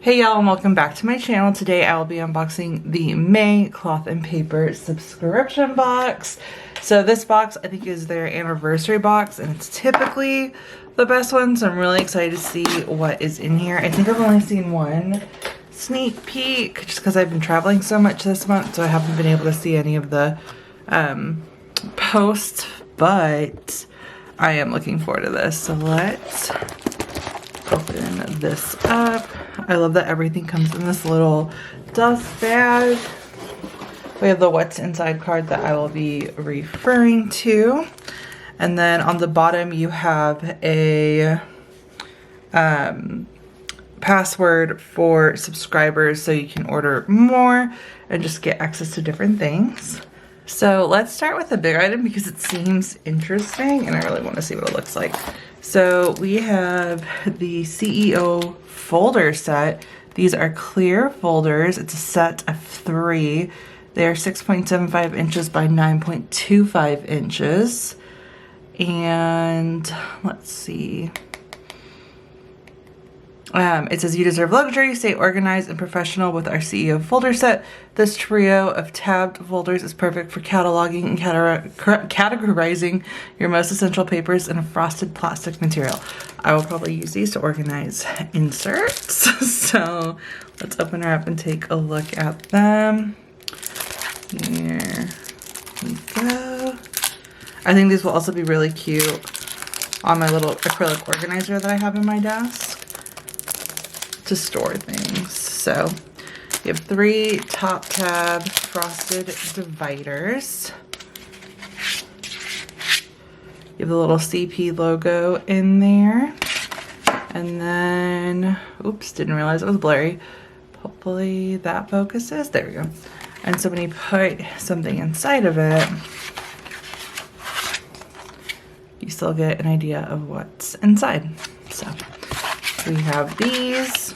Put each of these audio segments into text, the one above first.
Hey y'all, and welcome back to my channel. Today I will be unboxing the May Cloth and Paper subscription box. So this box I think is their anniversary box, and it's typically the best one, so I'm really excited to see what is in here. I think I've only seen one sneak peek just because I've been traveling so much this month, so I haven't been able to see any of the posts, but I am looking forward to this. So let's open this up. I love that everything comes in this little dust bag. We have the what's inside card that I will be referring to. And then on the bottom you have a password for subscribers so you can order more and just get access to different things. So let's start with the big item because it seems interesting and I really want to see what it looks like. So we have the CEO folder set. These are clear folders. It's a set of 3. They are 6.75 inches by 9.25 inches. And let's see. It says, you deserve luxury, stay organized and professional with our CEO folder set. This trio of tabbed folders is perfect for cataloging and categorizing your most essential papers in a frosted plastic material. I will probably use these to organize inserts. So let's open her up and take a look at them. Here we go. I think these will also be really cute on my little acrylic organizer that I have in my desk to store things. So you have 3 top tab frosted dividers. You have the little CP logo in there. And then, oops, didn't realize it was blurry. Hopefully that focuses. There we go. And so when you put something inside of it, you still get an idea of what's inside. So we have these.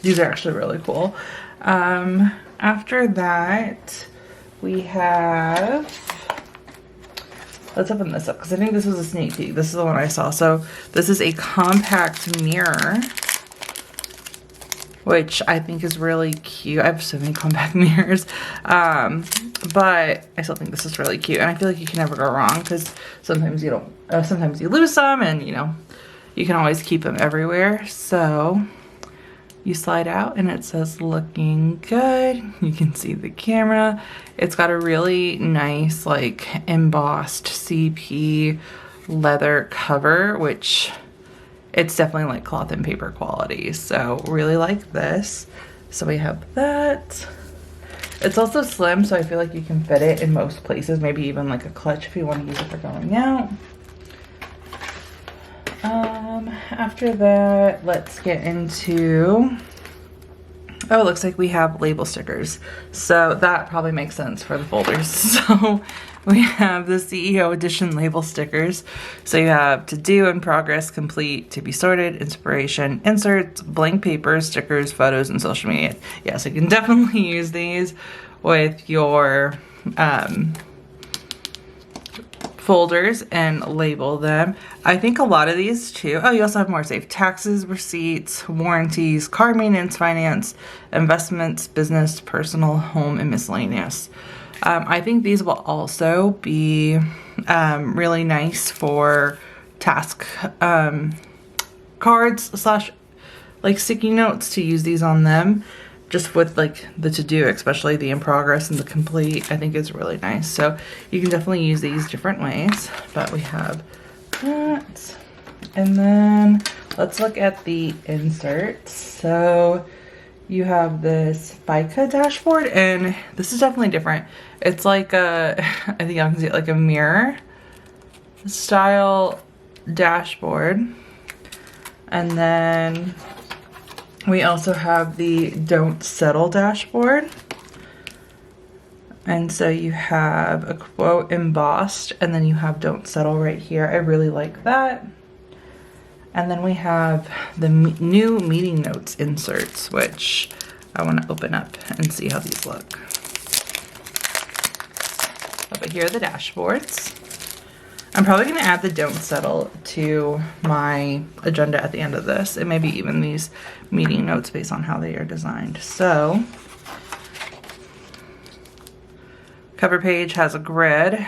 These are actually really cool. After that, we have, let's open this up because I think this was a sneak peek. This is the one I saw. So this is a compact mirror, which I think is really cute. I have so many compact mirrors, but I still think this is really cute. And I feel like you can never go wrong because sometimes you don't, sometimes you lose some, and you know, you can always keep them everywhere. So you slide out and it says looking good. You can see the camera. It's got a really nice like embossed CP leather cover, which it's definitely like cloth and paper quality. So really like this. So we have that. It's also slim, so I feel like you can fit it in most places, maybe even like a clutch if you want to use it for going out. After that, let's get into, oh, it looks like we have label stickers. So that probably makes sense for the folders. So we have the CEO edition label stickers. So you have to do, in progress, complete, to be sorted, inspiration, inserts, blank paper, stickers, photos, and social media. Yeah, so you can definitely use these with your folders and label them. I think a lot of these too. Oh, you also have more safe taxes, receipts, warranties, car maintenance, finance, investments, business, personal, home, and miscellaneous. I think these will also be really nice for task cards slash like sticky notes, to use these on them. Just with like the to-do, especially the in progress and the complete, I think is really nice. So you can definitely use these different ways, but we have that. And then let's look at the inserts. So you have this FICA dashboard, and this is definitely different. It's like a, I think I can see it like a mirror style dashboard. And then we also have the Don't Settle dashboard. And so you have a quote embossed, and then you have Don't Settle right here. I really like that. And then we have the new meeting notes inserts, which I want to open up and see how these look. But here are the dashboards. I'm probably going to add the don't settle to my agenda at the end of this, and maybe even these meeting notes based on how they are designed. So, cover page has a grid,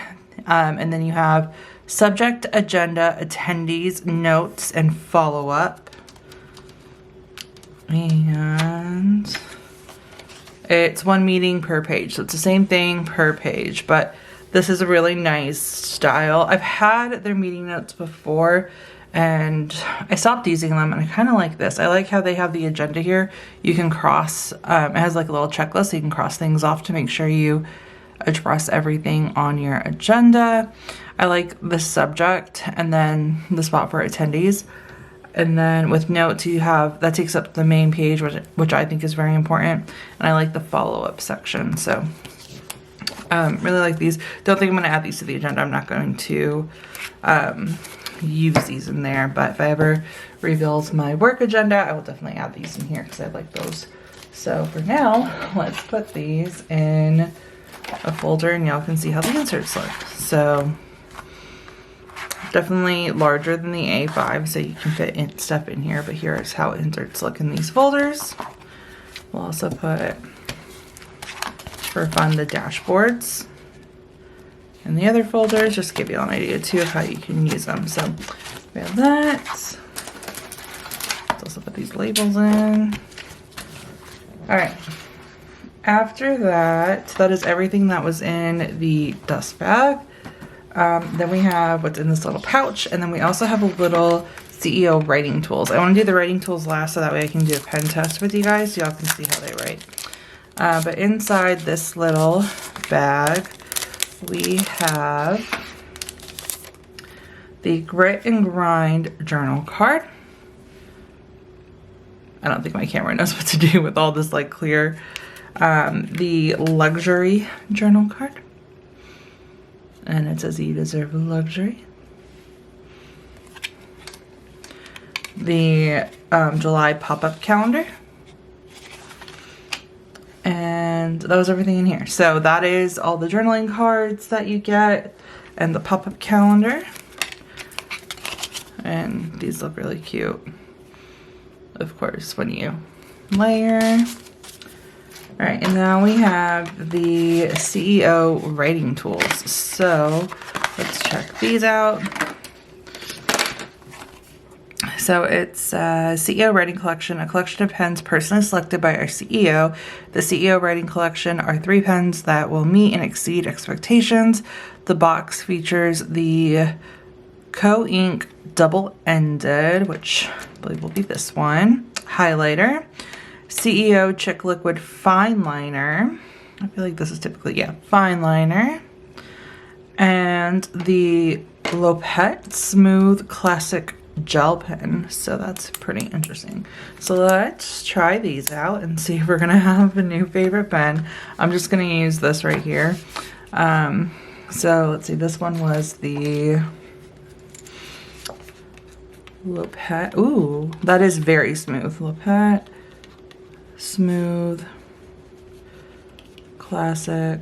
and then you have subject, agenda, attendees, notes, and follow-up. And it's one meeting per page, so it's the same thing per page, but this is a really nice style. I've had their meeting notes before, and I stopped using them, and I kind of like this. I like how they have the agenda here. You can cross, it has like a little checklist, so you can cross things off to make sure you address everything on your agenda. I like the subject, and then the spot for attendees. And then with notes, you have, that takes up the main page, which I think is very important. And I like the follow-up section. So, really like these. Don't think I'm going to add these to the agenda. I'm not going to use these in there. But if I ever rebuild my work agenda, I will definitely add these in here because I like those. So for now, let's put these in a folder and y'all can see how the inserts look. So definitely larger than the A5, so you can fit stuff in here, but here's how inserts look in these folders. We'll also put, for fun, the dashboards in the other folders, just to give you an idea too of how you can use them. So we have that. Let's also put these labels in. All right. After that, that is everything that was in the dust bag. Then we have what's in this little pouch, and then we also have a little CEO writing tools. I want to do the writing tools last so that way I can do a pen test with you guys so y'all can see how they write. But inside this little bag, we have the Grit and Grind journal card. I don't think my camera knows what to do with all this like clear. The luxury journal card. And it says you deserve a luxury. The July pop-up calendar. And that was everything in here. So that is all the journaling cards that you get and the pop-up calendar. And these look really cute. Of course, when you layer. All right, and now we have the CEO writing tools. So let's check these out. So it's CEO Writing Collection, a collection of pens personally selected by our CEO. The CEO Writing Collection are 3 pens that will meet and exceed expectations. The box features the Co-Ink double-ended, which I believe will be this one, highlighter. CEO Chick Liquid Fine Liner. I feel like this is typically, yeah, fine liner. And the Lopet Smooth Classic Gel Pen. So that's pretty interesting. So let's try these out and see if we're going to have a new favorite pen. I'm just going to use this right here. So let's see, this one was the Lopet. Ooh, that is very smooth. Lopet Smooth Classic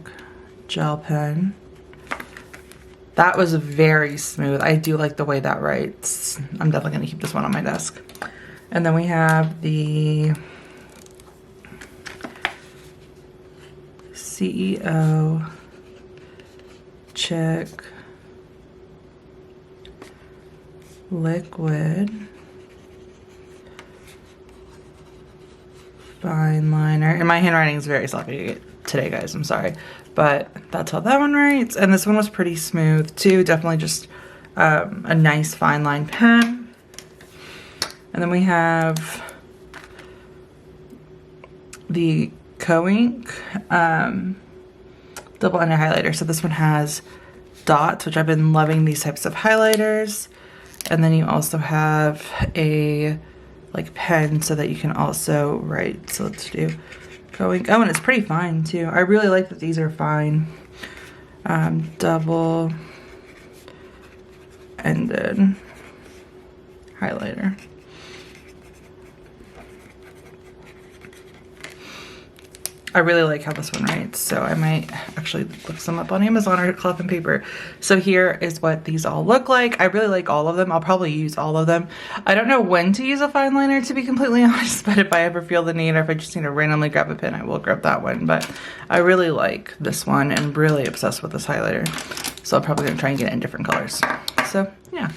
Gel Pen. That was very smooth. I do like the way that writes. I'm definitely going to keep this one on my desk. And then we have the CEO Chick Liquid Fine Liner. And my handwriting is very sloppy today, guys. I'm sorry. But that's how that one writes. And this one was pretty smooth, too. Definitely just a nice fine line pen. And then we have the Co-Ink double-ended highlighter. So this one has dots, which I've been loving these types of highlighters. And then you also have a like pen so that you can also write. So let's do Co-Ink. Oh, and it's pretty fine too. I really like that these are fine. Double-ended highlighter. I really like how this one writes, so I might actually look some up on Amazon or Cloth and Paper. So here is what these all look like. I really like all of them. I'll probably use all of them. I don't know when to use a fine liner, to be completely honest, but if I ever feel the need or if I just need to randomly grab a pen, I will grab that one. But I really like this one and really obsessed with this highlighter. So I'm probably gonna try and get it in different colors. So yeah.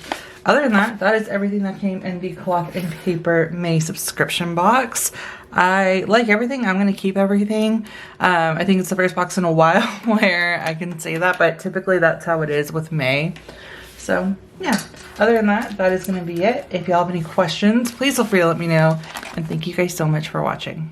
Other than that, that is everything that came in the Cloth and Paper May subscription box. I like everything. I'm going to keep everything. I think it's the first box in a while where I can say that, but typically that's how it is with May. So yeah, other than that, that is going to be it. If y'all have any questions, please feel free to let me know. And thank you guys so much for watching.